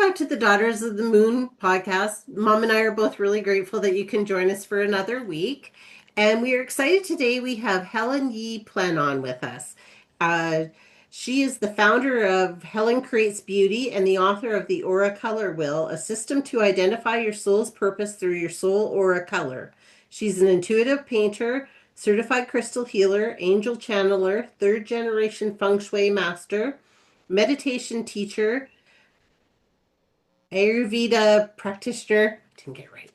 back to the Daughters of the Moon podcast. Mom and I are both really grateful that you can join us for another week. And we are excited today. We have Helen Plehn on with us. Uh, she is the founder of Helen Creates Beauty and the author of the Aura Color Wheel, a system to identify your soul's purpose through your soul aura color. She's an intuitive painter, certified crystal healer, angel channeler, third generation feng shui master, meditation teacher, Ayurveda practitioner, didn't get it right,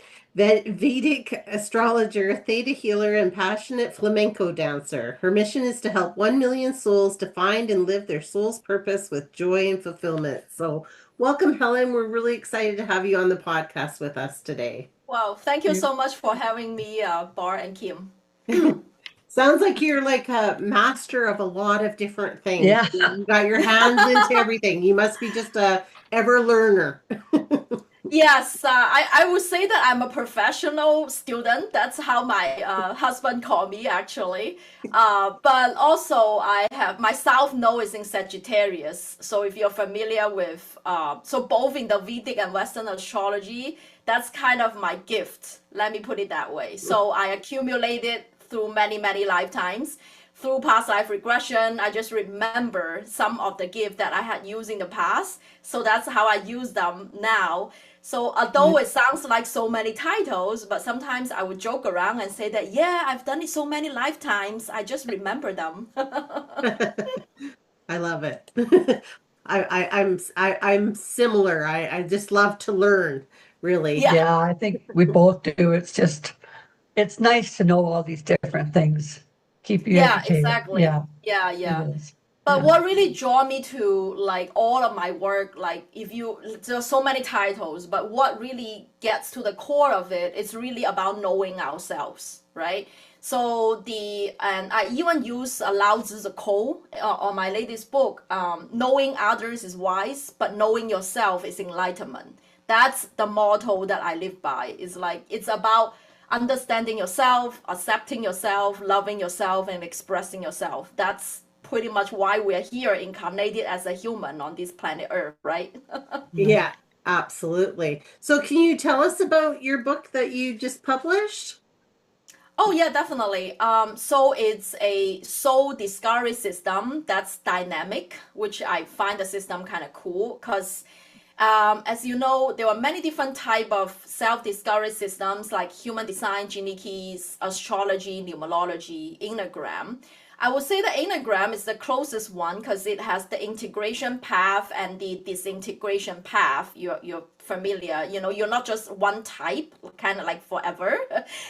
Vedic astrologer, theta healer, and passionate flamenco dancer. Her mission is to help 1 million souls to find and live their soul's purpose with joy and fulfillment. So, welcome, Helen. We're really excited to have you on the podcast with us today. Well, thank you so much for having me, Barb and Kim. Sounds like you're like a master of a lot of different things. Yeah. You got your hands into everything. You must be just a ever learner. Yes, I would say that I'm a professional student. That's how my husband called me, actually. But also, I have my South Node is in Sagittarius. So if you're familiar with, so both in the Vedic and Western astrology, that's kind of my gift. Let me put it that way. So I accumulated through many, many lifetimes. Through past life regression, I just remember some of the gifts that I had used in the past. So that's how I use them now. So although it sounds like so many titles, but sometimes I would joke around and say that, yeah, I've done it so many lifetimes. I just remember them. I love it. I'm similar. I just love to learn, really. Yeah. Yeah, I think we both do. It's nice to know all these different things. Keep you Yeah, educated. exactly. Yeah, Yeah, it yeah. is. But Yeah. what really draw me to like all of my work, like if you, there's so many titles, but what really gets to the core of it is really about knowing ourselves, right? So and I even use Lao Tzu's quote on my latest book, knowing others is wise, but knowing yourself is enlightenment. That's the motto that I live by. It's like, it's about understanding yourself, accepting yourself, loving yourself, and expressing yourself. That's pretty much why we're here incarnated as a human on this planet Earth, right? Yeah, absolutely. So can you tell us about your book that you just published? Oh yeah, definitely. So it's a soul discovery system that's dynamic, which I find the system kind of cool because as you know, there are many different type of self-discovery systems like human design, gene keys, astrology, numerology, enneagram. I would say the enneagram is the closest one because it has the integration path and the disintegration path. You're familiar, you're not just one type, kind of like forever.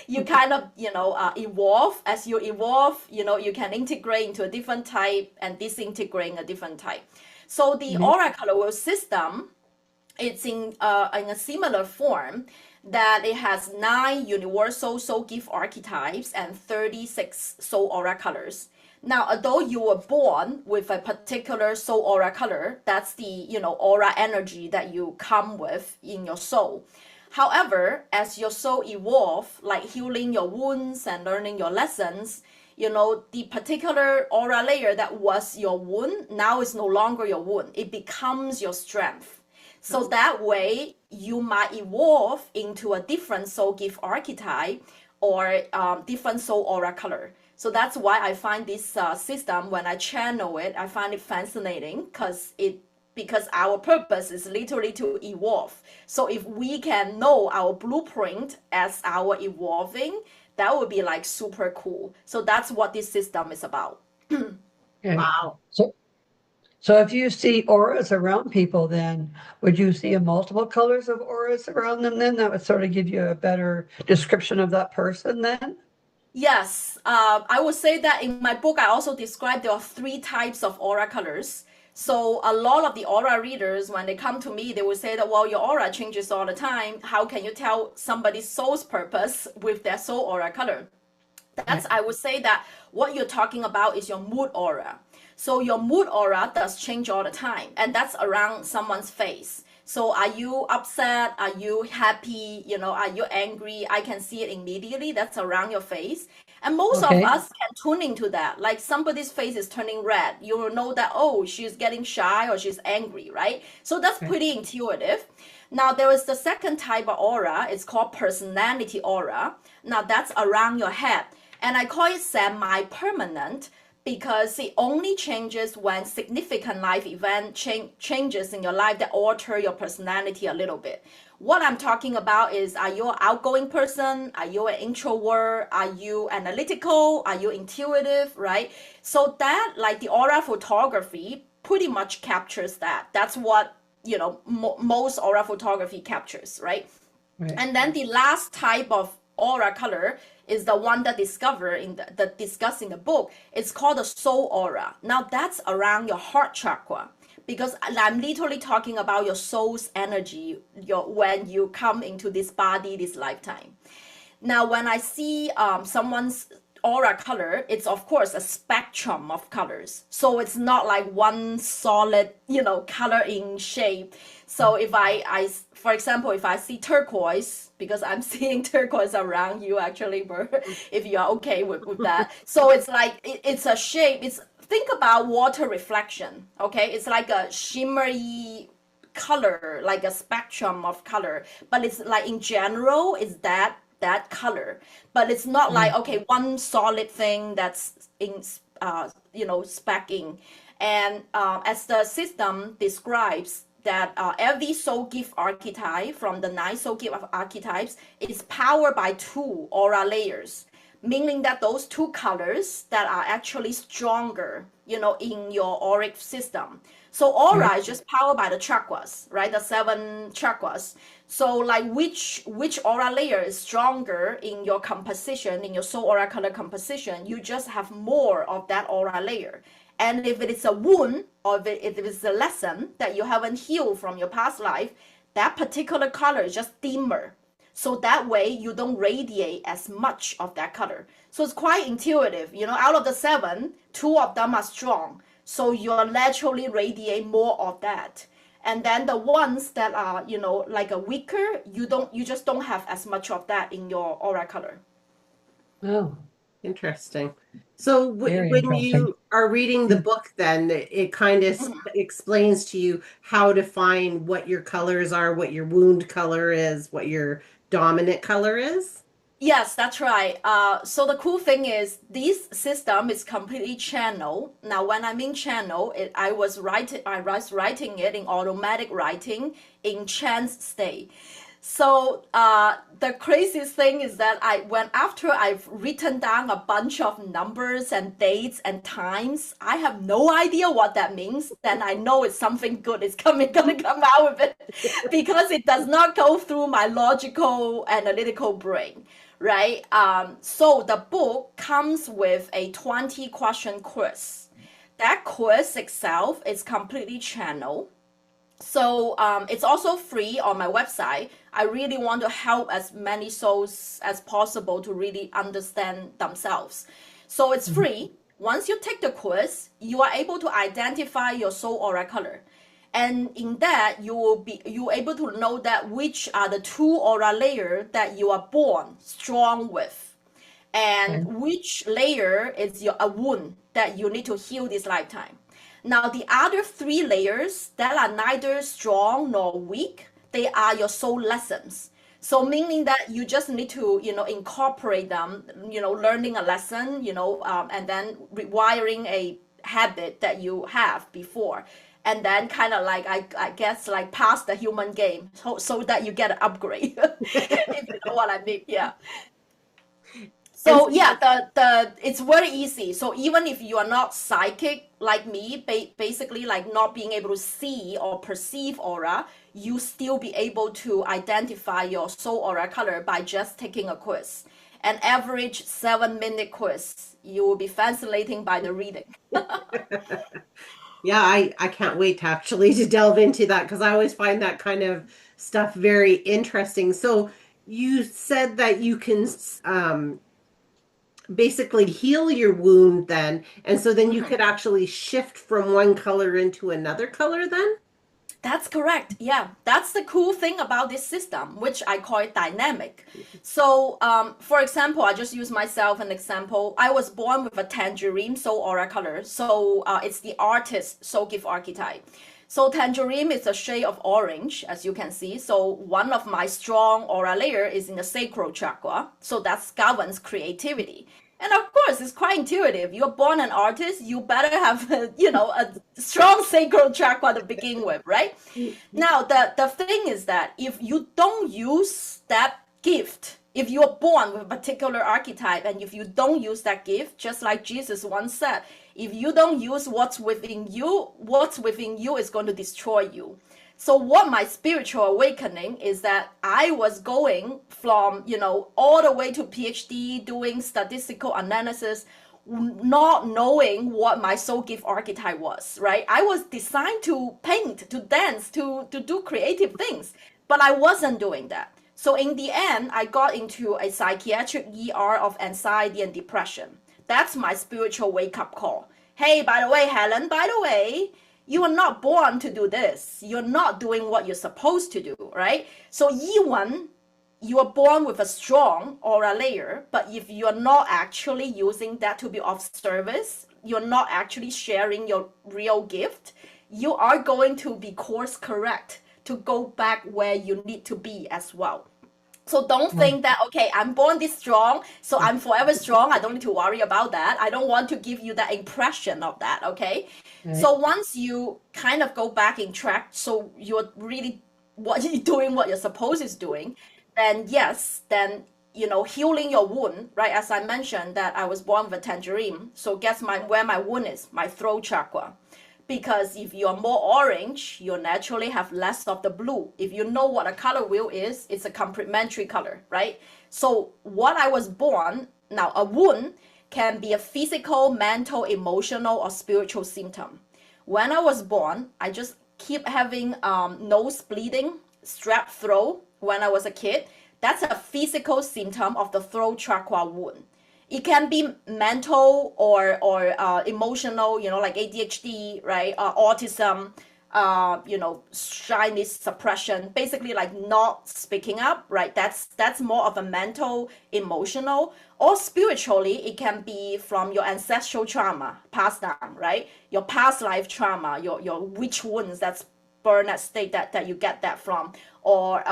You kind of, evolve. As you evolve, you can integrate into a different type and disintegrate in a different type. So the aura color wheel system, it's in a similar form that it has 9 universal soul gift archetypes and 36 soul aura colors. Now, although you were born with a particular soul aura color, that's the, aura energy that you come with in your soul. However, as your soul evolve, like healing your wounds and learning your lessons, the particular aura layer that was your wound now is no longer your wound. It becomes your strength. So that way, you might evolve into a different soul gift archetype or different soul aura color. So that's why I find this system, when I channel it, I find it fascinating because our purpose is literally to evolve. So if we can know our blueprint as our evolving, that would be like super cool. So that's what this system is about. Okay. Wow. So if you see auras around people, then would you see multiple colors of auras around them then? That would sort of give you a better description of that person then? Yes, I would say that in my book, I also described there are 3 types of aura colors. So a lot of the aura readers, when they come to me, they will say that, well, your aura changes all the time. How can you tell somebody's soul's purpose with their soul aura color? I would say that what you're talking about is your mood aura. So your mood aura does change all the time, and that's around someone's face. So are you upset? Are you happy? Are you angry? I can see it immediately. That's around your face. And most of Okay. us can tune into that. Like somebody's face is turning red, you will know that, oh, she's getting shy or she's angry, right? So that's Okay. pretty intuitive. Now, there is the second type of aura. It's called personality aura. Now, that's around your head. And I call it semi-permanent because it only changes when significant life event changes in your life that alter your personality a little bit. What I'm talking about is, are you an outgoing person? Are you an introvert? Are you analytical? Are you intuitive, right? So that, like the aura photography pretty much captures that. That's what, most aura photography captures, right? Right. And then the last type of aura color is the one that discover in the discussed in the book. It's called the soul aura. Now that's around your heart chakra, because I'm literally talking about your soul's energy, when you come into this body, this lifetime. Now, when I see someone's aura color, it's of course a spectrum of colors. So it's not like one solid, color in shape. So if for example, if I see turquoise, because I'm seeing turquoise around you actually, Bert, if you are okay with that. So it's like, it's a shape. Think about water reflection, okay? It's like a shimmery color, like a spectrum of color, but it's like in general, it's that color, but it's not like, Mm. okay, one solid thing that's in specking. And as the system describes that, every soul gift archetype from the 9 soul gift archetypes is powered by 2 aura layers, meaning that those 2 colors that are actually stronger, in your auric system. So aura Right. is just powered by the chakras, right? The 7 chakras. So like which aura layer is stronger in your composition, in your soul aura color composition, you just have more of that aura layer. And if it is a wound, or if it is a lesson that you haven't healed from your past life, that particular color is just dimmer. So that way you don't radiate as much of that color. So it's quite intuitive. Out of the 7, 2 of them are strong. So you'll naturally radiate more of that. And then the ones that are, like a weaker, you just don't have as much of that in your aura color. Oh, Interesting. So very when interesting. you are reading the Mm. book, then it kind of explains to you how to find what your colors are, what your wound color is, what your dominant color is. Yes, that's right. So the cool thing is this system is completely channel. Now, when I mean channel, I was writing it in automatic writing in chance state. So the craziest thing is that after I've written down a bunch of numbers and dates and times, I have no idea what that means. Then I know it's something good is gonna come out of it, because it does not go through my logical analytical brain, right? So the book comes with a 20-question quiz. That quiz itself is completely channel. So it's also free on my website. I really want to help as many souls as possible to really understand themselves. So it's Mhm. free. Once you take the quiz, you are able to identify your soul aura color. And in that, you able to know that which are the 2 aura layer that you are born strong with, and Okay. which layer is a wound that you need to heal this lifetime. Now, the other 3 layers that are neither strong nor weak, they are your soul lessons. So meaning that you just need to, incorporate them, learning a lesson, and then rewiring a habit that you have before. And then kind of like, I guess, like pass the human game, so that you get an upgrade, if you know what I mean. Yeah. And So so, yeah, the it's very easy. So even if you are not psychic like me, basically like not being able to see or perceive aura, you still be able to identify your soul aura color by just taking a quiz. An average 7-minute quiz. You will be fascinating by the reading. yeah, I can't wait to actually to delve into that because I always find that kind of stuff very interesting. So you said that you can basically heal your wound then, and so then you Mhm. could actually shift from one color into another color then? That's correct. Yeah, that's the cool thing about this system, which I call it dynamic. So, for example, I just use myself an example. I was born with a tangerine soul aura color. So, it's the artist soul gift archetype. So, tangerine is a shade of orange, as you can see. So, one of my strong aura layer is in the sacral chakra. So, that governs creativity. And of course, it's quite intuitive. You're born an artist, you better have, a strong sacral chakra to begin with, right? Now, the thing is that if you don't use that gift, if you're born with a particular archetype, and if you don't use that gift, just like Jesus once said, if you don't use what's within you is going to destroy you. So what my spiritual awakening is that I was going from, all the way to PhD doing statistical analysis, not knowing what my soul gift archetype was, right? I was designed to paint, to dance, to do creative things, but I wasn't doing that. So in the end, I got into a psychiatric ER of anxiety and depression. That's my spiritual wake-up call. Hey, by the way, Helen, by the way, you are not born to do this. You're not doing what you're supposed to do, right? So Yi1, you are born with a strong aura layer, but if you're not actually using that to be of service, you're not actually sharing your real gift, you are going to be course correct to go back where you need to be as well. So don't think that, okay, I'm born this strong, so I'm forever strong. I don't need to worry about that. I don't want to give you that impression of that, okay? Right. So once you kind of go back in track, so you're really doing what you're supposed to doing, then yes, then, healing your wound, right? As I mentioned that I was born with a tangerine. So guess where my wound is? My throat chakra. Because if you're more orange, you naturally have less of the blue. If you know what a color wheel is, it's a complementary color, right? So what I was born, now a wound can be a physical, mental, emotional, or spiritual symptom. When I was born, I just keep having nose bleeding, strep throat when I was a kid. That's a physical symptom of the throat chakra wound. It can be mental or emotional, like ADHD, right? Autism, shyness suppression, basically like not speaking up, right? That's more of a mental, emotional, or spiritually, it can be from your ancestral trauma passed down, right? Your past life trauma, your witch wounds, that's burnout state that you get that from, or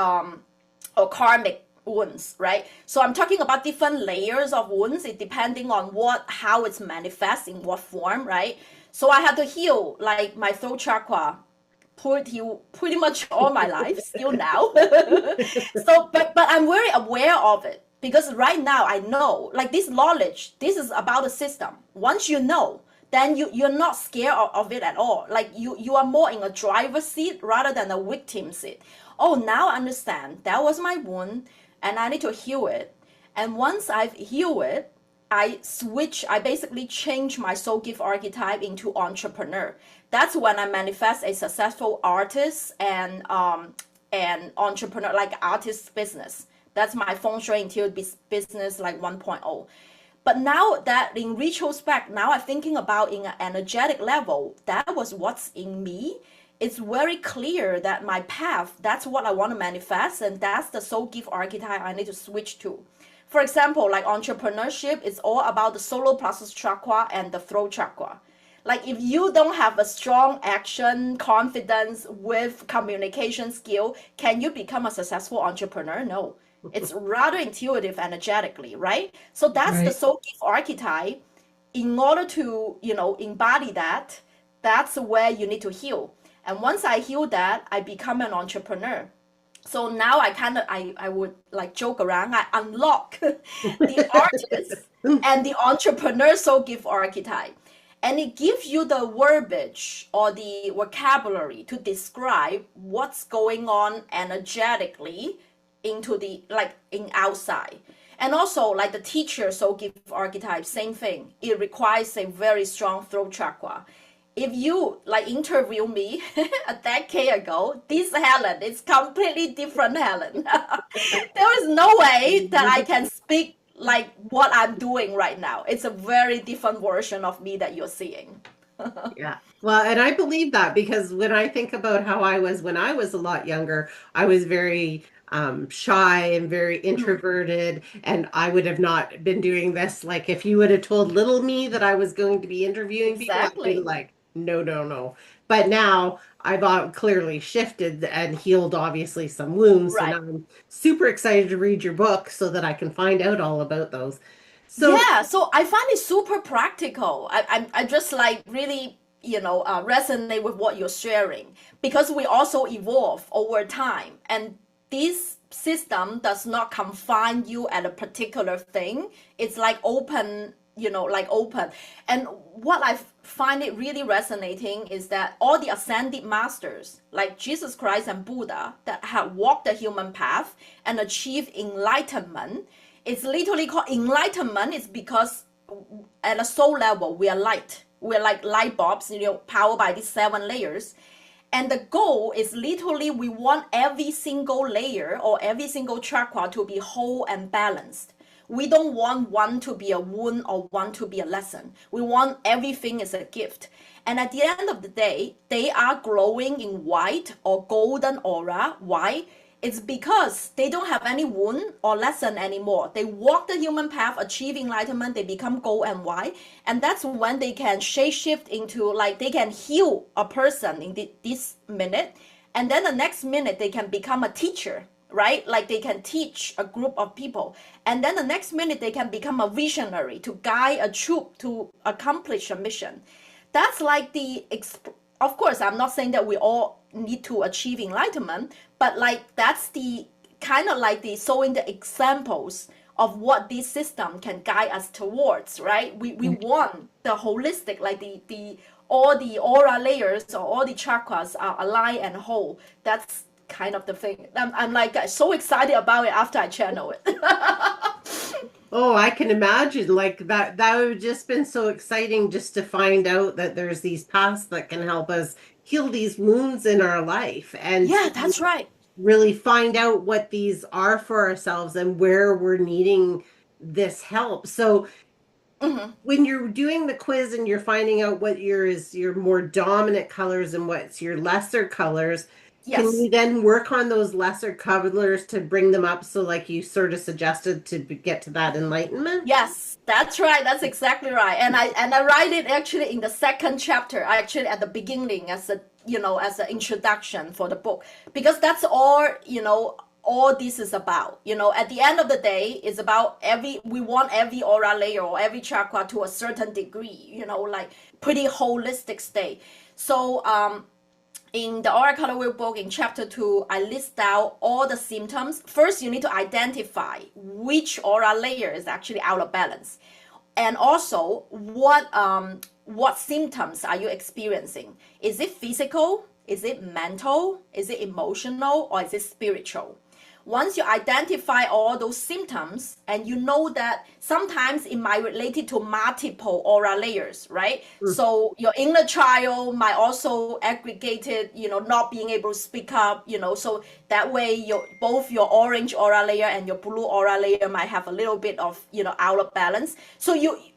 karmic wounds, right? So I'm talking about different layers of wounds, it depending on how it's manifest in what form, right? So I had to heal like my throat chakra pretty much all my life still now. So but I'm very aware of it because right now I know like this knowledge, this is about the system. Once you know, then you're not scared of it at all. Like you are more in a driver's seat rather than a victim seat. Oh, now I understand that was my wound and I need to heal it. And once I've healed it, I basically change my soul gift archetype into entrepreneur. That's when I manifest a successful artist and entrepreneur, like artist business. That's my feng shui interior business like 1.0. But now that in retrospect, now I'm thinking about in an energetic level, that was what's in me. It's very clear that my path, that's what I want to manifest, and that's the soul gift archetype I need to switch to. For example, like entrepreneurship is all about the solar plexus chakra and the throat chakra. Like if you don't have a strong action, confidence with communication skill, can you become a successful entrepreneur? No. It's rather intuitive energetically, right? So that's the soul gift archetype. In order to, embody that, that's where you need to heal. And once I heal that, I become an entrepreneur. So now I would like joke around, I unlock the artist and the entrepreneur soul gift archetype. And it gives you the verbiage or the vocabulary to describe what's going on energetically into the, like in outside. And also like the teacher soul gift archetype, same thing. It requires a very strong throat chakra. If you like interview me a decade ago, this Helen is completely different Helen. There is no way that I can speak like what I'm doing right now. It's a very different version of me that you're seeing. Yeah. Well, and I believe that because when I think about how I was when I was a lot younger, I was very shy and very Mm, introverted, and I would have not been doing this. Like, if you would have told little me that I was going to be interviewing people, I'd been exactly. like, no, no, no. But now I've clearly shifted and healed, obviously, some wounds. So now Right. I'm super excited to read your book so that I can find out all about those. So, Yeah, so I find it super practical. I just like really, resonate with what you're sharing because we also evolve over time. And this system does not confine you at a particular thing. It's like open, like open. And what I find it really resonating is that all the ascended masters, like Jesus Christ and Buddha, that have walked the human path and achieved enlightenment, it's literally called enlightenment. It's because at a soul level, we are light. We're like light bulbs, powered by these 7 layers. And the goal is literally we want every single layer or every single chakra to be whole and balanced. We don't want one to be a wound or one to be a lesson. We want everything as a gift. And at the end of the day, they are glowing in white or golden aura. Why? It's because they don't have any wound or lesson anymore. They walk the human path, achieve enlightenment, they become gold and white. And that's when they can shape shift into, like, they can heal a person in this minute. And then the next minute, they can become a teacher, right? Like they can teach a group of people. And then the next minute, they can become a visionary to guide a troop to accomplish a mission. That's like of course, I'm not saying that we all need to achieve enlightenment, but like that's the kind of like the showing the examples of what this system can guide us towards, right? We want the holistic, like the all the aura layers or all the chakras are aligned and whole. That's kind of the thing. I'm like so excited about it after I channel it. oh, I can imagine like that would have just been so exciting just to find out that there's these paths that can help us heal these wounds in our life and Yeah, to that's right. really find out what these are for ourselves and where we're needing this help. So Hmm. when you're doing the quiz and you're finding out what your more dominant colors and what's your lesser colors, can Yes. you then work on those lesser colors to bring them up so like you sort of suggested to get to that enlightenment? Yes, that's right. That's exactly right. And I write it actually in the second chapter, actually at the beginning as a as an introduction for the book, because that's all this is about. At the end of the day, it's about we want every aura layer or every chakra to a certain degree, like pretty holistic state. So in the Aura Color Wheel book, in chapter 2, I list out all the symptoms. First, you need to identify which aura layer is actually out of balance, and also what symptoms are you experiencing? Is it physical? Is it mental? Is it emotional? Or is it spiritual? Once you identify all those symptoms, and you know that sometimes it might relate to multiple aura layers, right? Mm. So your inner child might also aggregate it, not being able to speak up, so that way both your orange aura layer and your blue aura layer might have a little bit of, out of balance. So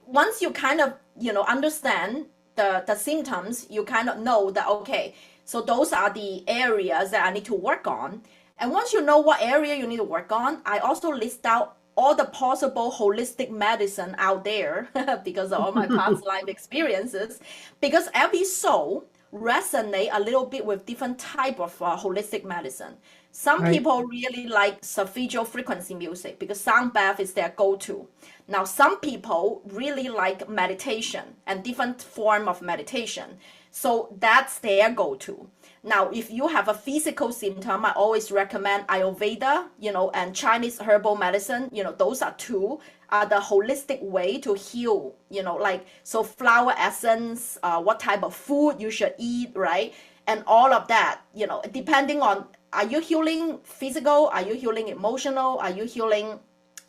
once you kind of, understand the symptoms, you kind of know that, okay, so those are the areas that I need to work on. And once you know what area you need to work on, I also list out all the possible holistic medicine out there because of all my past life experiences. Because every soul resonate a little bit with different type of holistic medicine. Some Right. people really like solfeggio frequency music because sound bath is their go-to. Now, some people really like meditation and different form of meditation. So that's their go-to. Now, if you have a physical symptom, I always recommend Ayurveda, and Chinese herbal medicine. Those are the holistic way to heal, like, so flower essence, what type of food you should eat, right? And all of that, depending on, are you healing physical? Are you healing emotional? Are you healing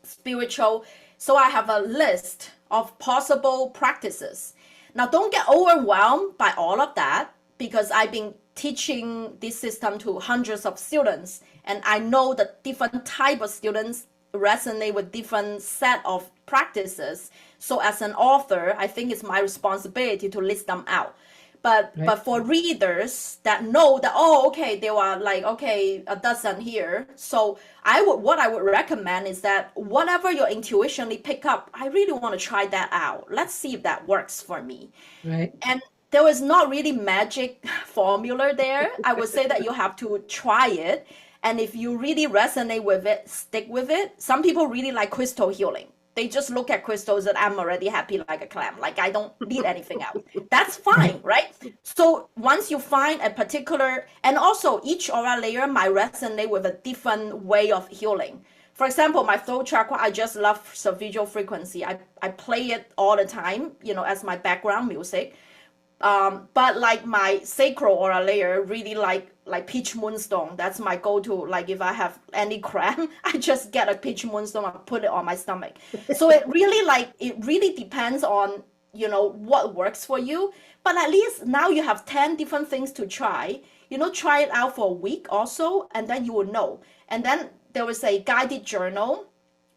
spiritual? So I have a list of possible practices. Now, don't get overwhelmed by all of that because I've been teaching this system to hundreds of students, and I know that different type of students resonate with different set of practices. So as an author, I think it's my responsibility to list them out. But Right. but for readers that know that, oh, okay, there are like, okay, a dozen here. So what I would recommend is that whatever your intuitionally pick up, I really want to try that out. Let's see if that works for me. Right. And there was not really magic formula there. I would say that you have to try it. And if you really resonate with it, stick with it. Some people really like crystal healing. They just look at crystals and I'm already happy like a clam. Like I don't need anything else. That's fine, right? So once you find a particular, and also each aura layer might resonate with a different way of healing. For example, my throat chakra, I just love visual frequency. I play it all the time, as my background music. But like my sacral aura layer, really like peach moonstone. That's my go-to. Like if I have any cramp, I just get a peach moonstone and put it on my stomach. So it really depends on, what works for you. But at least now you have 10 different things to try. Try it out for a week also, and then you will know. And then there was a guided journal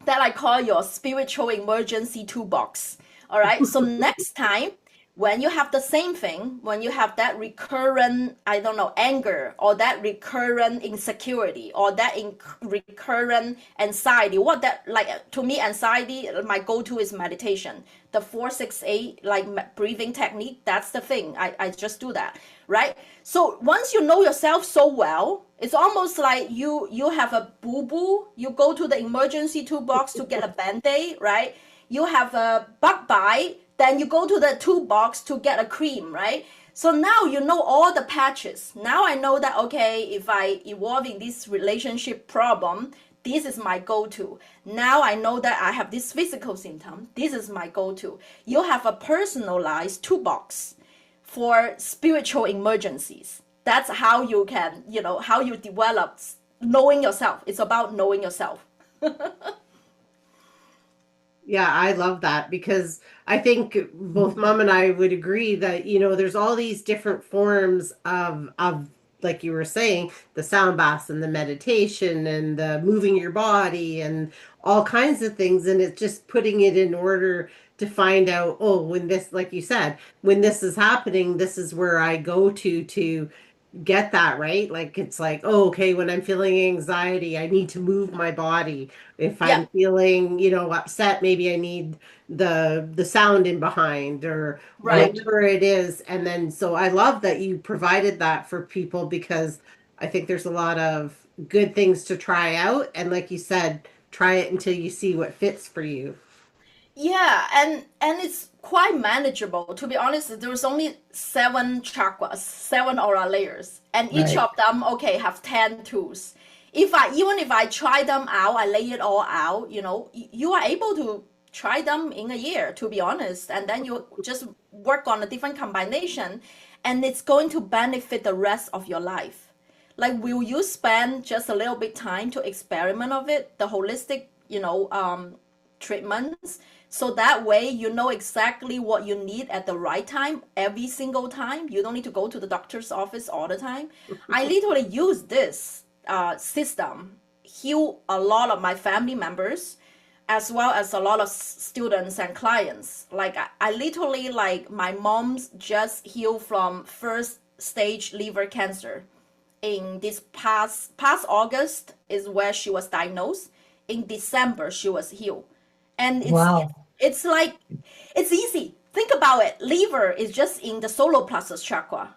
that I call your spiritual emergency toolbox. All right. So next time, when you have the same thing, when you have that recurrent, I don't know, anger, or that recurrent insecurity, or that recurrent anxiety, to me, anxiety, my go-to is meditation. The 4-6-8, like breathing technique, that's the thing. I just do that, right? So once you know yourself so well, it's almost like you have a boo-boo, you go to the emergency toolbox to get a Band-Aid, right? You have a bug bite, then you go to the toolbox to get a cream, right? So now you know all the patches. Now I know that, okay, if I evolve in this relationship problem, this is my go-to. Now I know that I have this physical symptom. This is my go-to. You have a personalized toolbox for spiritual emergencies. That's how you can, how you develop knowing yourself. It's about knowing yourself. Yeah, I love that because I think both Mom and I would agree that, there's all these different forms of like you were saying, the sound baths and the meditation and the moving your body and all kinds of things. And it's just putting it in order to find out, oh, when this, like you said, when this is happening, this is where I go to get that, right? Like it's like, oh, okay, when I'm feeling anxiety, I need to move my body. If Yeah, I'm feeling, upset, maybe I need the sound in behind or right. whatever it is. And then so I love that you provided that for people because I think there's a lot of good things to try out. And like you said, try it until you see what fits for you. Yeah, and it's quite manageable. To be honest, there's only 7 chakras, 7 aura layers, and each Right. of them, okay, have 10 tools. Even if I try them out, I lay it all out, you are able to try them in a year, to be honest, and then you just work on a different combination, and it's going to benefit the rest of your life. Like, will you spend just a little bit time to experiment of it, the holistic, treatments, so that way you know exactly what you need at the right time every single time. You don't need to go to the doctor's office all the time. I literally use this system heal a lot of my family members as well as a lot of students and clients. Like I literally, like, my mom's just healed from first stage liver cancer. In this past August is where she was diagnosed. In December she was healed. And Wow. it's like, it's easy. Think about it. Liver is just in the solar plexus chakra.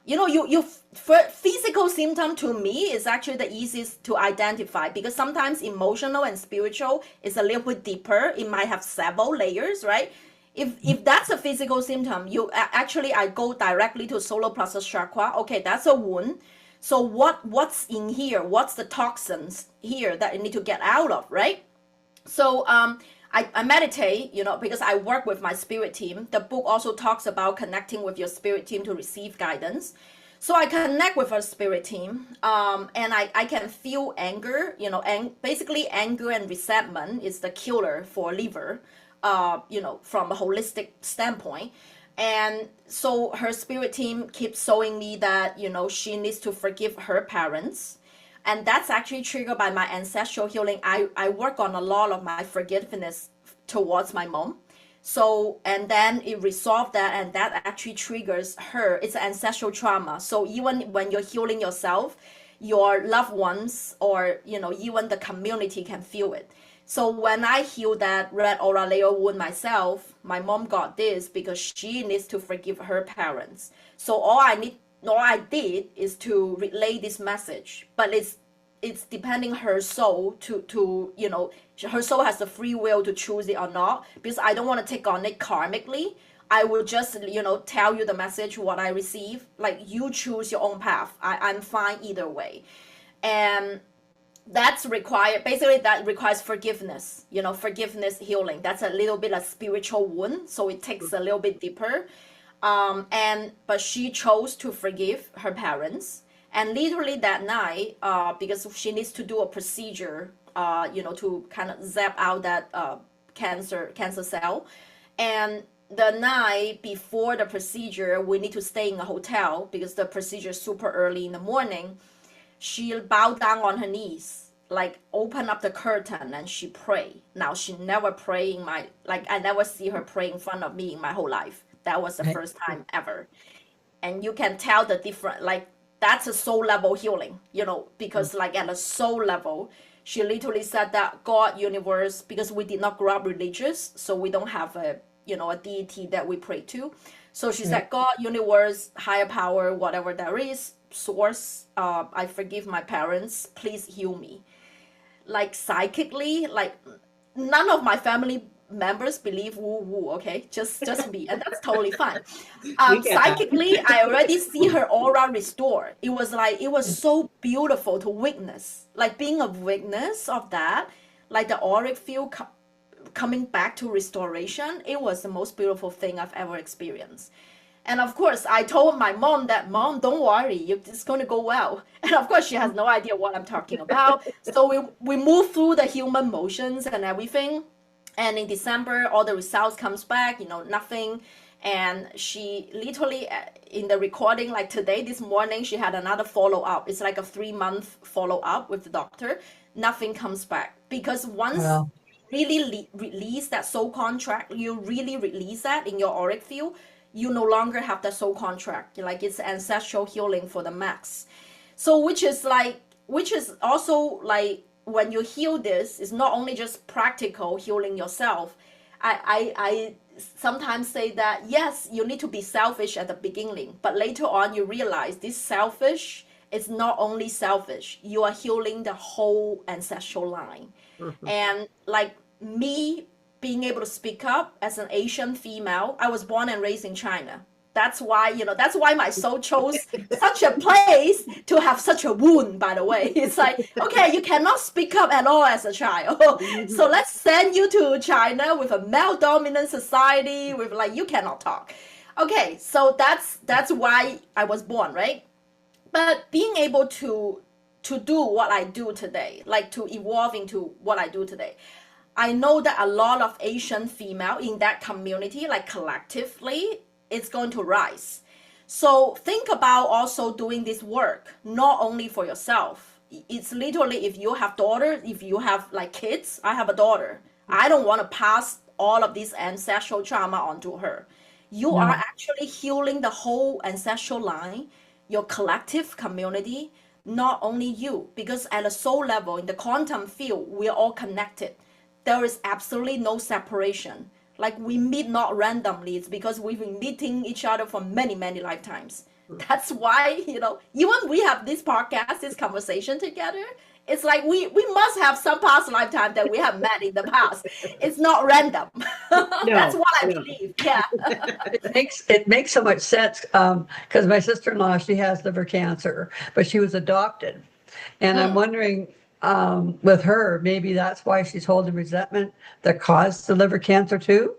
Physical symptom to me is actually the easiest to identify because sometimes emotional and spiritual is a little bit deeper. It might have several layers, right? If that's a physical symptom, actually I go directly to solar plexus chakra. Okay, that's a wound. So what's in here? What's the toxins here that you need to get out of, right? So I meditate, because I work with my spirit team. The book also talks about connecting with your spirit team to receive guidance. So I connect with our spirit team, and I can feel anger, and basically anger and resentment is the killer for liver, from a holistic standpoint. And so her spirit team keeps showing me that, she needs to forgive her parents. And that's actually triggered by my ancestral healing. I work on a lot of my forgiveness towards my mom. So, and then it resolved that, and that actually triggers her. It's ancestral trauma. So even when you're healing yourself, your loved ones or, even the community can feel it. So when I heal that red aura layer wound myself, my mom got this because she needs to forgive her parents. So all I did is to relay this message, but it's depending her soul to her soul has the free will to choose it or not, because I don't want to take on it karmically. I will just tell you the message what I receive, like you choose your own path. I'm fine either way. And that's required, basically that requires forgiveness, forgiveness healing. That's a little bit of spiritual wound, so it takes a little bit deeper. But she chose to forgive her parents. And literally that night, because she needs to do a procedure, to kind of zap out that cancer cell. And the night before the procedure, we need to stay in a hotel because the procedure is super early in the morning. She bowed down on her knees, like open up the curtain, and she prayed. Now she never prayed I never see her pray in front of me in my whole life. That was the first time ever. And you can tell the different, that's a soul level healing, because at a soul level, she literally said that God, universe, because we did not grow up religious, so we don't have a deity that we pray to. So she said, God, universe, higher power, whatever there is, source, I forgive my parents, please heal me. Psychically, none of my family members believe woo woo, okay, just me, and that's totally fine. Psychically, I already see her aura restore. It was so beautiful to witness, being a witness of that, the auric field coming back to restoration. It was the most beautiful thing I've ever experienced. And of course, I told my mom that, Mom, don't worry, it's going to go well. And of course, she has no idea what I'm talking about. So we move through the human motions and everything. And in December, all the results comes back, nothing. And she literally, in the recording, today, this morning, she had another follow-up. It's a 3-month follow-up with the doctor. Nothing comes back. Because once you really release that soul contract, you really release that in your auric field, you no longer have that soul contract. It's ancestral healing for the max. So which is also when you heal this, it's not only just practical healing yourself. I sometimes say that, yes, you need to be selfish at the beginning, but later on you realize this selfish is not only selfish, you are healing the whole ancestral line. And me being able to speak up as an Asian female, I was born and raised in China. That's why my soul chose such a place to have such a wound, by the way. It's okay, you cannot speak up at all as a child. So let's send you to China with a male-dominant society with you cannot talk. Okay, so that's why I was born, right? But being able to do what I do today, to evolve into what I do today, I know that a lot of Asian female in that community, collectively, it's going to rise. So think about also doing this work, not only for yourself. It's literally, if you have daughters, if you have kids, I have a daughter. I don't want to pass all of this ancestral trauma onto her. You are actually healing the whole ancestral line, your collective community, not only you, because at a soul level, in the quantum field, we're all connected. There is absolutely no separation. We meet not randomly. It's because we've been meeting each other for many, many lifetimes. That's why, even we have this podcast, this conversation together, it's we must have some past lifetime that we have met in the past. It's not random. That's what I believe. Yeah. It makes so much sense because my sister-in-law, she has liver cancer, but she was adopted. And I'm wondering, with her, maybe that's why she's holding resentment that caused the liver cancer too.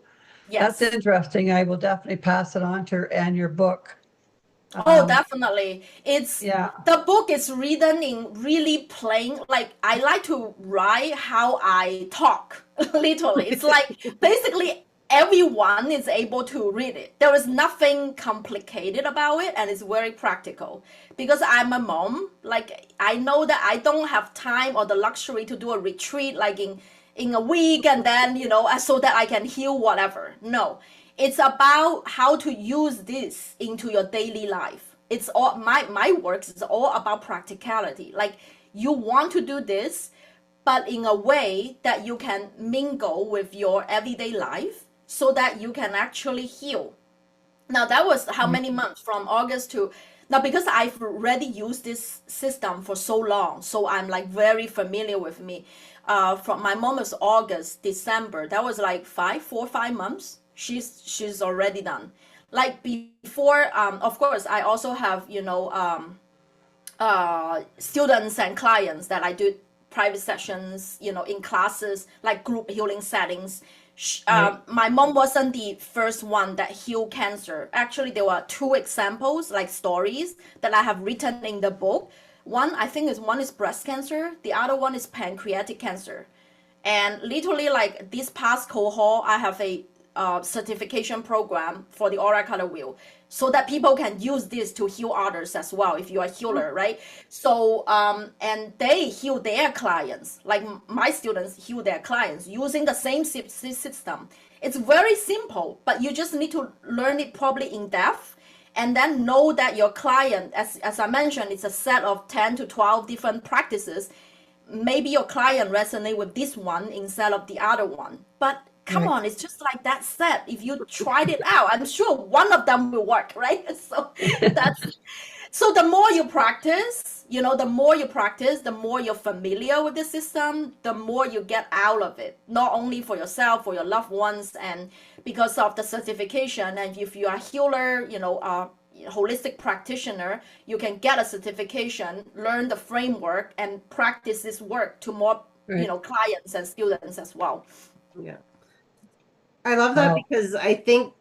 Yes. That's interesting. I will definitely pass it on to her and your book. Oh, definitely. The book is written in really plain, I like to write how I talk, literally. It's basically everyone is able to read it. There is nothing complicated about it, and it's very practical. Because I'm a mom, I know that I don't have time or the luxury to do a retreat in a week and then, so that I can heal whatever. No, it's about how to use this into your daily life. It's all my works is all about practicality. Like you want to do this, but in a way that you can mingle with your everyday life so that you can actually heal. Now that was how many months from August to now, because I've already used this system for so long, so I'm like very familiar with me. From my mom was August, December. That was like 5 months. She's already done. Like before, of course, I also have students and clients that I do private sessions, in classes, like group healing settings. My mom wasn't the first one that healed cancer. Actually, there were two examples, like stories that I have written in the book. One is breast cancer. The other one is pancreatic cancer. And literally, like this past cohort, I have a certification program for the aura color wheel, so that people can use this to heal others as well if you are a healer, right? So and they heal their clients, like my students heal their clients using the same system. It's very simple, but you just need to learn it probably in depth, and then know that your client, as I mentioned, it's a set of 10 to 12 different practices. Maybe your client resonate with this one instead of the other one, but come on, it's just like that set. If you tried it out, I'm sure one of them will work, right? So the more you practice, the more you're familiar with the system, the more you get out of it, not only for yourself, for your loved ones, and because of the certification. And if you are a healer, holistic practitioner, you can get a certification, learn the framework, and practice this work to more, clients and students as well. Yeah. I love that because I think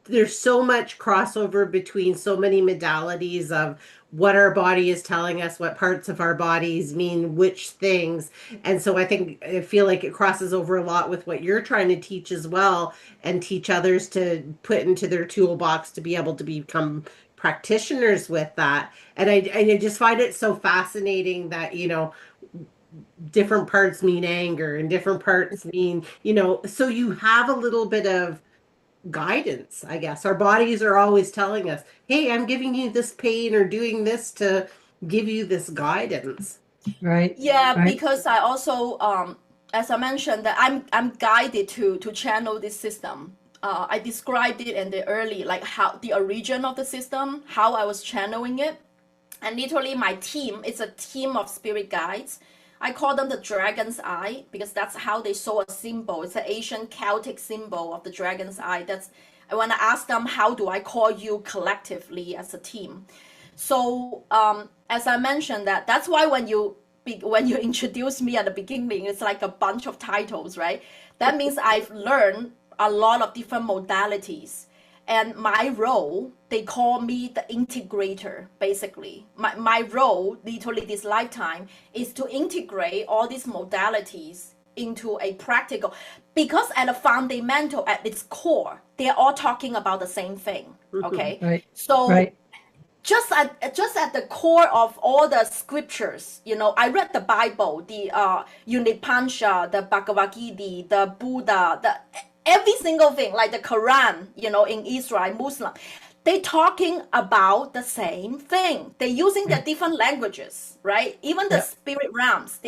there's so much crossover between so many modalities of what our body is telling us, what parts of our bodies mean which things. And so I feel like it crosses over a lot with what you're trying to teach as well, and teach others to put into their toolbox to be able to become practitioners with that. And I just find it so fascinating that, different parts mean anger and different parts mean, so you have a little bit of guidance, I guess. Our bodies are always telling us, hey, I'm giving you this pain or doing this to give you this guidance. Right. Yeah, Right. because I also, as I mentioned, that I'm guided to channel this system. I described it in the early, like how the origin of the system, how I was channeling it. And literally my team, it's a team of spirit guides. I call them the dragon's eye because that's how they saw a symbol. It's an Asian Celtic symbol of the dragon's eye. I want to ask them, how do I call you collectively as a team? So as I mentioned, that's why when you introduce me at the beginning, it's like a bunch of titles, right? That means I've learned a lot of different modalities. And my role, they call me the integrator, basically. My role, literally this lifetime, is to integrate all these modalities into a practical, because at a fundamental, at its core, they're all talking about the same thing, okay? Right. So Right. just at the core of all the scriptures, I read the Bible, the Unipansha, the Bhagavad Gita, the Buddha, every single thing, like the Quran, in Israel, Muslim, they talking about the same thing. They're using their different languages, right? Even the spirit realms,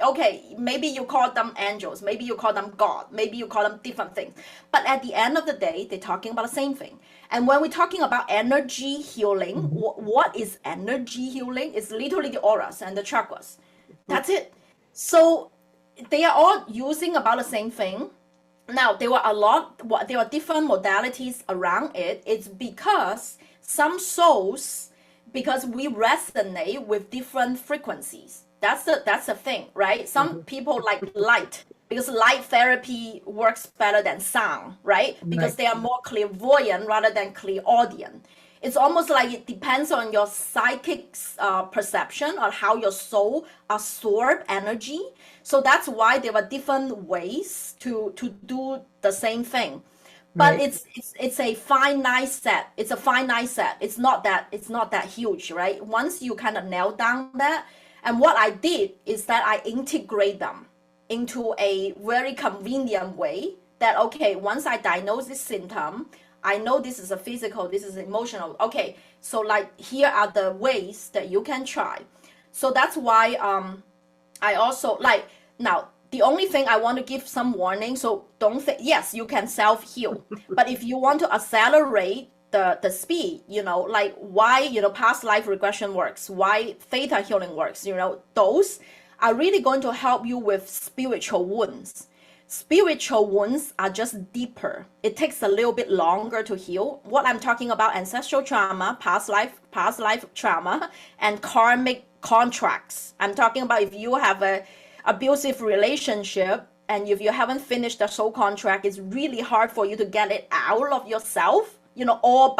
okay, maybe you call them angels, maybe you call them God, maybe you call them different things. But at the end of the day, they're talking about the same thing. And when we're talking about energy healing, what is energy healing? It's literally the auras and the chakras. That's it. So they are all using about the same thing. Now, there were different modalities around it. It's because some souls, because we resonate with different frequencies. That's the thing, right? Some people like light, because light therapy works better than sound, right? Because they are more clairvoyant rather than clairaudient. It's almost like it depends on your psychic perception or how your soul absorb energy. So that's why there were different ways to do the same thing. But it's a finite set. It's a finite set. It's not that huge, right? Once you kind of nail down that, and what I did is that I integrate them. into a very convenient way that, okay, once I diagnose this symptom, I know this is a physical, this is emotional. Okay, so like here are the ways that you can try. So that's why I also like now. The only thing I want to give some warning, so don't think, yes, you can self-heal, but if you want to accelerate the speed, like why, past life regression works, why theta healing works, those are really going to help you with spiritual wounds. Spiritual wounds are just deeper. It takes a little bit longer to heal. What I'm talking about, ancestral trauma, past life trauma, and karmic contracts. I'm talking about if you have a abusive relationship and if you haven't finished the soul contract, it's really hard for you to get it out of yourself, all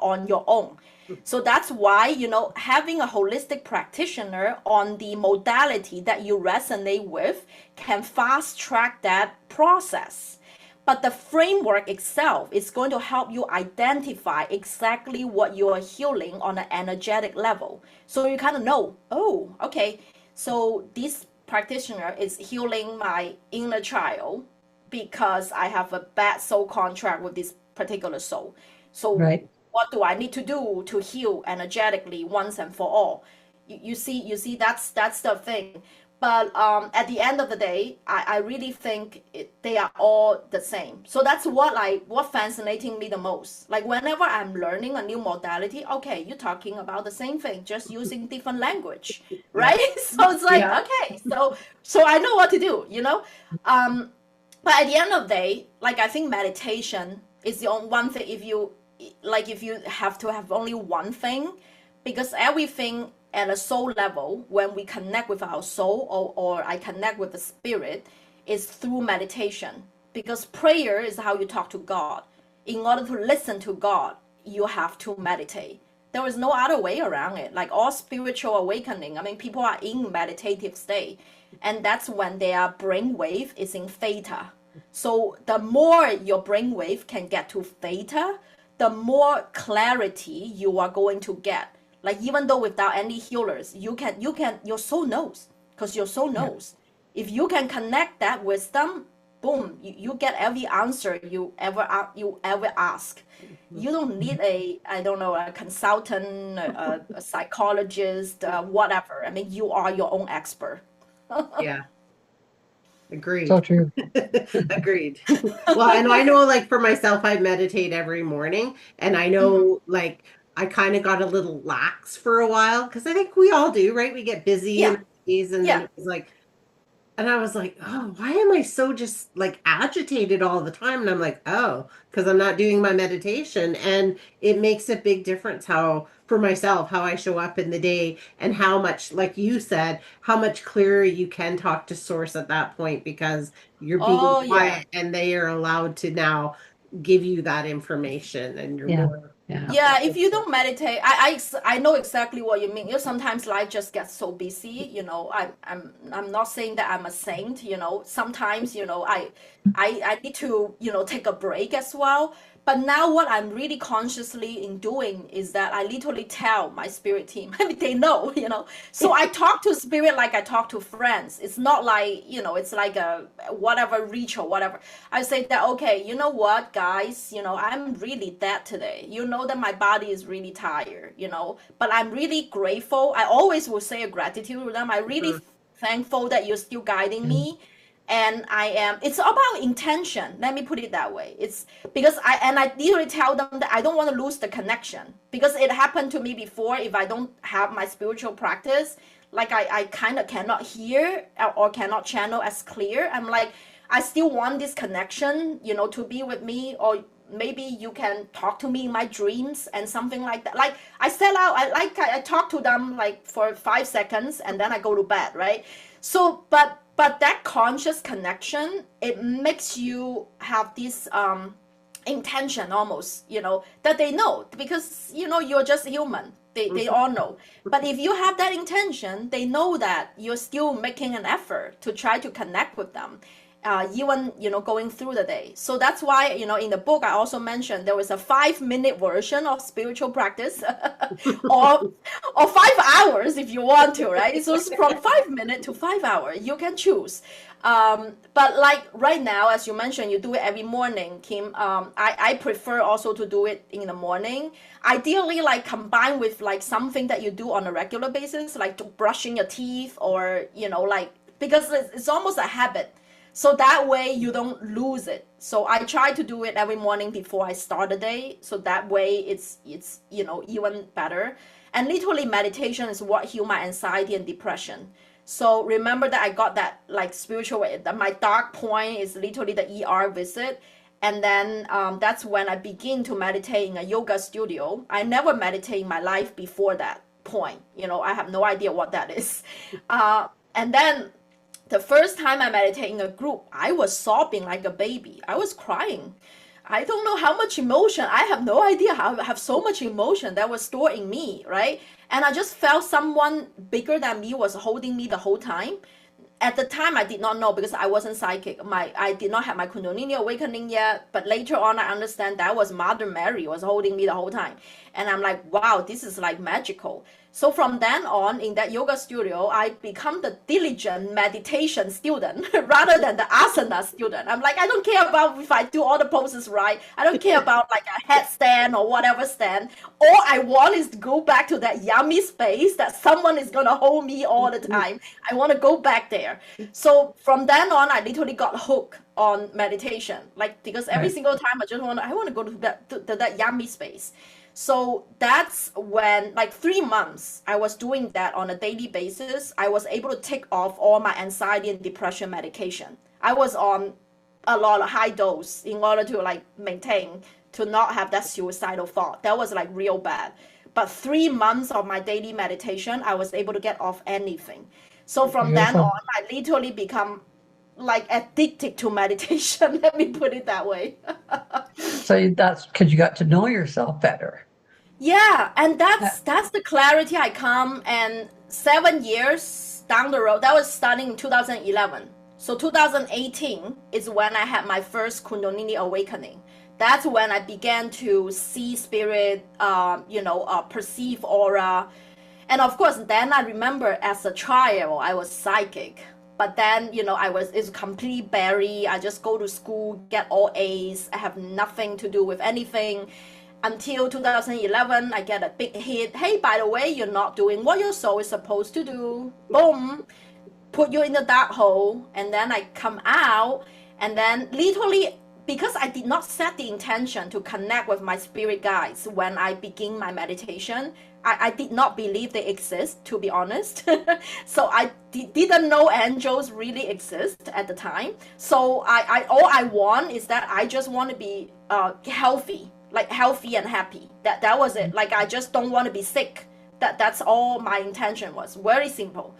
on your own. So that's why, having a holistic practitioner on the modality that you resonate with can fast track that process. But the framework itself is going to help you identify exactly what you are healing on an energetic level. So you kind of know, oh, okay, so this practitioner is healing my inner child because I have a bad soul contract with this particular soul. So Right. what do I need to do to heal energetically once and for all? You see, that's the thing. But at the end of the day, I really think they are all the same. So that's what fascinating me the most. Like whenever I'm learning a new modality, okay, you're talking about the same thing, just using different language, right? So it's like, okay, so I know what to do, But at the end of the day, like I think meditation is the only one thing. If you have to have only one thing, because everything at a soul level, when we connect with our soul or I connect with the spirit, is through meditation. Because prayer is how you talk to God. In order to listen to God, you have to meditate. There is no other way around it. Like all spiritual awakening, I mean, people are in meditative state, and that's when their brainwave is in theta. So the more your brainwave can get to theta, the more clarity you are going to get. Like even though without any healers, you can your soul knows, because your soul knows. If you can connect that wisdom, boom, you get every answer you ever ask. You don't need a consultant, a psychologist, whatever. I mean, you are your own expert. Yeah. Agreed. So true. Agreed. Well, and I know like for myself, I meditate every morning, and I know like I kind of got a little lax for a while because I think we all do, right? We get busy in Yeah, our days, and then yeah. it was like, and I was like, oh, why am I so just like agitated all the time? And I'm like, oh, because I'm not doing my meditation. And it makes a big difference how, for myself, how I show up in the day and how much, like you said, how much clearer you can talk to source at that point because you're being Oh, yeah. quiet and they are allowed to now give you that information and you're Yeah. more. Yeah. Yeah, if you don't meditate, I know exactly what you mean. Sometimes life just gets so busy. I'm not saying that I'm a saint. Sometimes I need to take a break as well. But now what I'm really consciously in doing is that I literally tell my spirit team. I mean, they know. So I talk to spirit like I talk to friends. It's not like, it's like a whatever reach or whatever. I say that, okay, you know what, guys, I'm really dead today. You know that my body is really tired, but I'm really grateful. I always will say a gratitude to them. I really thankful that you're still guiding me. And it's about intention. Let me put it that way. It's because I literally tell them that I don't want to lose the connection, because it happened to me before. If I don't have my spiritual practice, like I kind of cannot hear or cannot channel as clear. I'm like, I still want this connection, to be with me, or maybe you can talk to me in my dreams and something like that. Like I sell out, I talk to them like for 5 seconds and then I go to bed, right? So, but that conscious connection, it makes you have this intention almost, that they know, because you're just human. They all know. But if you have that intention, they know that you're still making an effort to try to connect with them. even going through the day. So that's why in the book I also mentioned there was a 5-minute version of spiritual practice, or 5 hours if you want to, right? So it's from 5 minutes to 5 hours. You can choose. But like right now, as you mentioned, you do it every morning, Kim. I prefer also to do it in the morning. Ideally, like combined with like something that you do on a regular basis, like brushing your teeth, or like, because it's almost a habit. So that way you don't lose it. So I try to do it every morning before I start the day. So that way it's even better. And literally meditation is what heal my anxiety and depression. So remember that I got that like spiritual, that my dark point is literally the ER visit. And then that's when I begin to meditate in a yoga studio. I never meditate in my life before that point. I have no idea what that is. And then the first time I meditated in a group, I was sobbing like a baby. I was crying. I don't know how much emotion. I have no idea how I have so much emotion that was stored in me, right? And I just felt someone bigger than me was holding me the whole time. At the time, I did not know because I wasn't psychic. I did not have my Kundalini awakening yet. But later on, I understand that was Mother Mary was holding me the whole time. And I'm like, wow, this is like magical. So from then on, in that yoga studio, I become the diligent meditation student rather than the asana student. I'm like, I don't care about if I do all the poses right. I don't care about like a headstand or whatever stand. All I want is to go back to that yummy space that someone is going to hold me all the time. I want to go back there. So from then on, I literally got hooked on meditation. Like, because every single time I want to go to that yummy space. So that's when, like 3 months, I was doing that on a daily basis. I was able to take off all my anxiety and depression medication. I was on a lot of high dose in order to like maintain, to not have that suicidal thought. That was like real bad. But 3 months of my daily meditation, I was able to get off anything. So from then on, I literally become like addicted to meditation. Let me put it that way. So that's because you got to know yourself better. Yeah, and that's the clarity I come. And 7 years down the road, that was starting in 2011. So 2018 is when I had my first Kundalini awakening. That's when I began to see spirit, perceive aura. And of course, then I remember as a child, I was psychic. But then, it's completely buried. I just go to school, get all A's. I have nothing to do with anything. Until 2011, I get a big hit. Hey, by the way, you're not doing what your soul is supposed to do. Boom. Put you in the dark hole. And then I come out. And then literally, because I did not set the intention to connect with my spirit guides when I begin my meditation, I did not believe they exist, to be honest. So I didn't know angels really exist at the time. So all I want is that I just want to be healthy, like healthy and happy. That was it. Like, I just don't want to be sick. That's all my intention was. Very simple.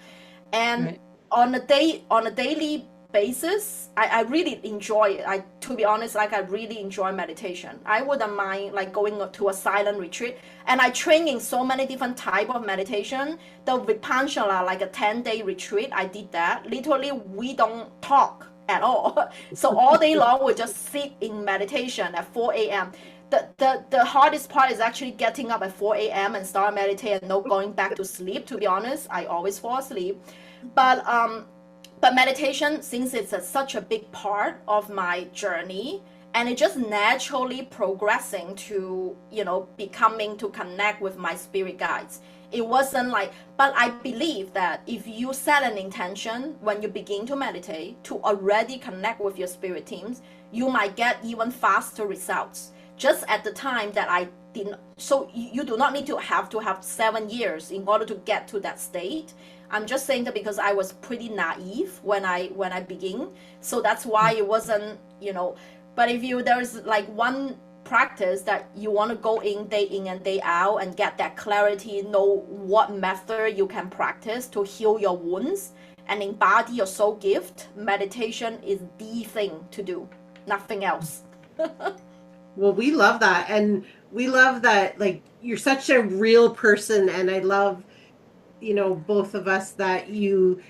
And on a daily basis, I really enjoy it. To be honest, like, I really enjoy meditation. I wouldn't mind like going to a silent retreat. And I train in so many different type of meditation. The Vipassana, like a 10-day retreat, I did that. Literally, we don't talk at all. So all day long, we just sit in meditation at 4 a.m. The hardest part is actually getting up at 4 a.m. and start meditating and not going back to sleep. To be honest, I always fall asleep. But meditation, since it's such a big part of my journey, and it just naturally progressing to, becoming to connect with my spirit guides. It wasn't like, but I believe that if you set an intention when you begin to meditate to already connect with your spirit teams, you might get even faster results. Just at the time that I didn't, so you do not need to have 7 years in order to get to that state. I'm just saying that because I was pretty naive when I begin. So that's why it wasn't, but if there's like one practice that you want to go in and day out and get that clarity, know what method you can practice to heal your wounds and embody your soul gift, meditation is the thing to do, nothing else. Well, we love that. And we love that, like, you're such a real person. And I love, both of us, that you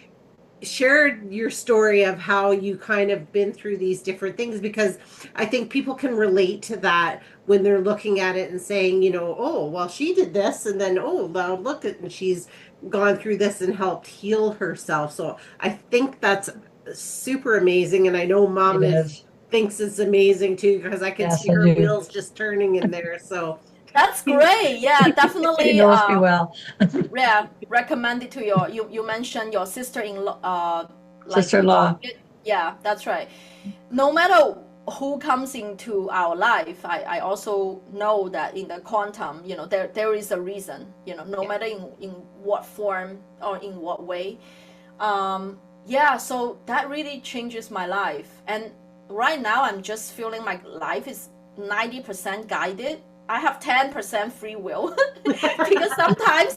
share your story of how you kind of been through these different things, because I think people can relate to that when they're looking at it and saying, oh, well, she did this, and then, oh, well, look at, and she's gone through this and helped heal herself. So I think that's super amazing. And I know It mom is is. thinks it's amazing too, because I can Yes, see I her do. wheels just turning in there. So That's great. Yeah, She definitely. knows me well. Yeah, recommend it to you mentioned your sister-in-law, like Sister-in-law. adopted. Yeah, that's right. No matter who comes into our life, I also know that in the quantum, there is a reason, no yeah. matter in what form or in what way. Yeah, so that really changes my life. And right now, I'm just feeling my life is 90% guided. I have 10% free will because sometimes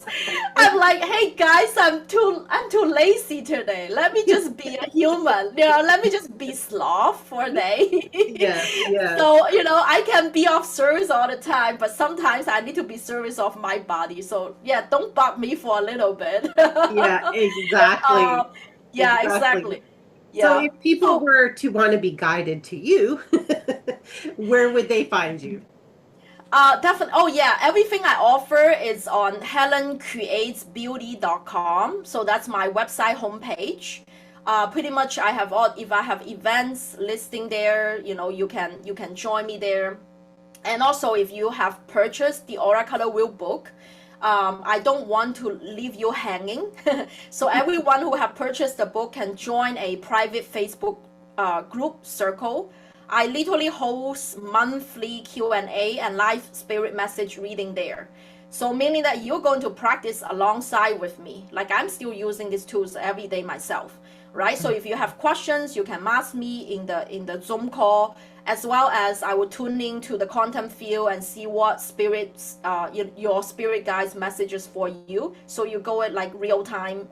I'm like, hey guys, I'm too lazy today. Let me just be a human. Let me just be sloth for a day. Yes, yes. So, I can be of service all the time, but sometimes I need to be service of my body. So yeah, don't bug me for a little bit. Yeah, exactly. um, yeah, Exactly. exactly. So Yeah. if people So were to want to be guided to you, where would they find you? definitely. Oh, yeah. Everything I offer is on helencreatesbeauty.com. So that's my website homepage. Pretty much, I have all. If I have events listing there, you can join me there. And also, if you have purchased the Oracle Wheel book, I don't want to leave you hanging. So everyone who have purchased the book can join a private Facebook group circle. I literally host monthly Q&A and live spirit message reading there. So meaning that you're going to practice alongside with me. Like I'm still using these tools every day myself, right? So if you have questions, you can ask me in the Zoom call, as well as I will tune in to the quantum field and see what spirits, your spirit guides messages for you. So you go at like real time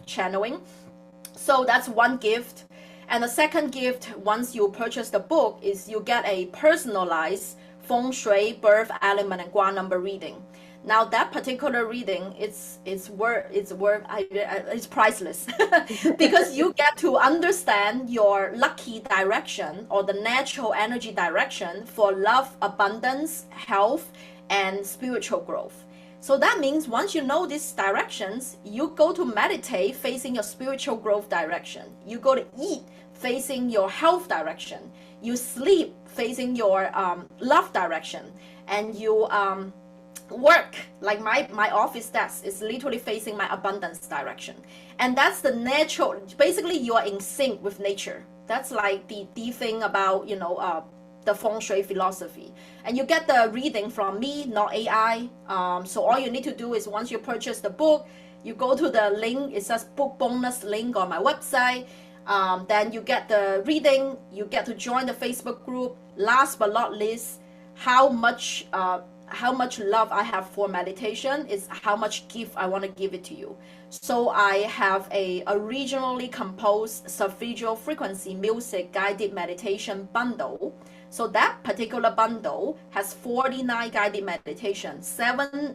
channeling. So that's one gift. And the second gift, once you purchase the book, is you get a personalized feng shui, birth element, and gua number reading. Now that particular reading, it's priceless because you get to understand your lucky direction or the natural energy direction for love, abundance, health, and spiritual growth. So that means once you know these directions, you go to meditate facing your spiritual growth direction. You go to eat facing your health direction. You sleep facing your love direction. And you work, like my office desk is literally facing my abundance direction. And that's the natural, basically you are in sync with nature. That's like the thing about, the feng shui philosophy. And you get the reading from me, not AI. So all you need to do is once you purchase the book, you go to the link, it says book bonus link on my website. Then you get the reading, you get to join the Facebook group. Last but not least, how much love I have for meditation is how much gift I want to give it to you. So I have a originally composed solfeggio frequency music guided meditation bundle. So that particular bundle has 49 guided meditation, seven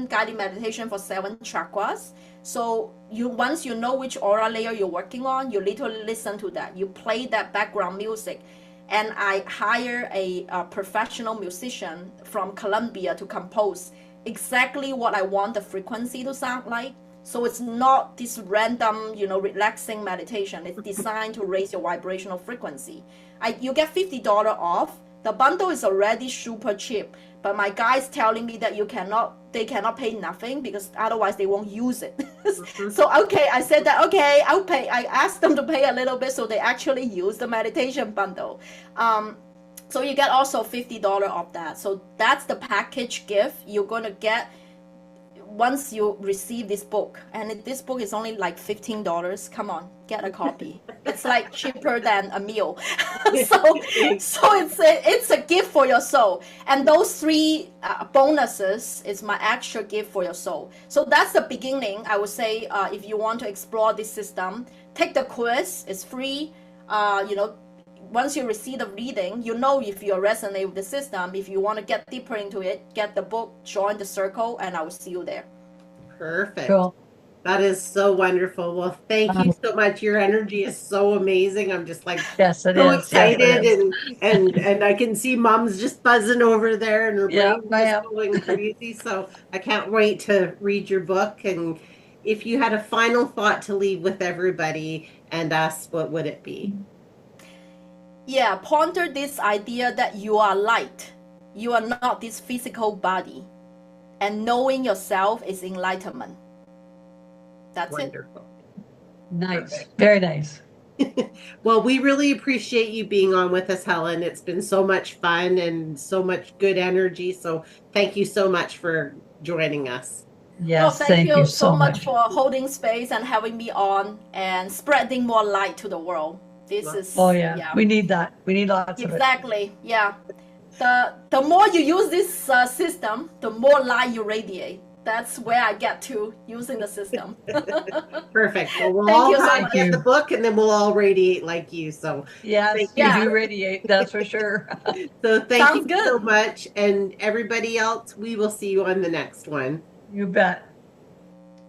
guided meditation for 7 chakras. So once you know which aura layer you're working on, you literally listen to that. You play that background music, and I hire a professional musician from Colombia to compose exactly what I want the frequency to sound like. So it's not this random, relaxing meditation. It's designed to raise your vibrational frequency. You get $50 off. The bundle is already super cheap, but my guy's telling me that they cannot pay nothing because otherwise they won't use it. So okay, I said that okay, I'll pay. I asked them to pay a little bit, so they actually use the meditation bundle. So you get also $50 off that. So that's the package gift you're gonna get once you receive this book. And this book is only like $15. Come on, get a copy. It's like cheaper than a meal. So it's a gift for your soul. And those 3 bonuses is my extra gift for your soul. So that's the beginning. I would say if you want to explore this system, take the quiz. It's free. Once you receive the reading, if you resonate with the system. If you want to get deeper into it, get the book, join the circle, and I will see you there. Perfect. Cool. That is so wonderful. Well, thank you Um, so much. Your energy is so amazing. I'm just like yes, it so is. Yes, it excited, is. and I can see Mom's just buzzing over there and her Yeah, brain's I just am. going crazy. So I can't wait to read your book. And if you had a final thought to leave with everybody and us, what would it be? Yeah, ponder this idea that you are light. You are not this physical body. And knowing yourself is enlightenment. That's it. Wonderful. Nice. Very nice. Well, we really appreciate you being on with us, Helen. It's been so much fun and so much good energy. So thank you so much for joining us. No, Yes, thank thank you you so so much much. for holding space and having me on and spreading more light to the world. This Oh, is, yeah. yeah, We need that. We need lots of it. exactly. Yeah. The more you use this system, the more light you radiate. That's where I get to using the system. Perfect. Well, we'll Thank all you so have to Thank much. get the you. book and then we'll all radiate like you. So thank Yes, you you. Yeah, do radiate, that's for sure. So thank sounds you so good. much. And everybody else, we will see you on the next one. You bet.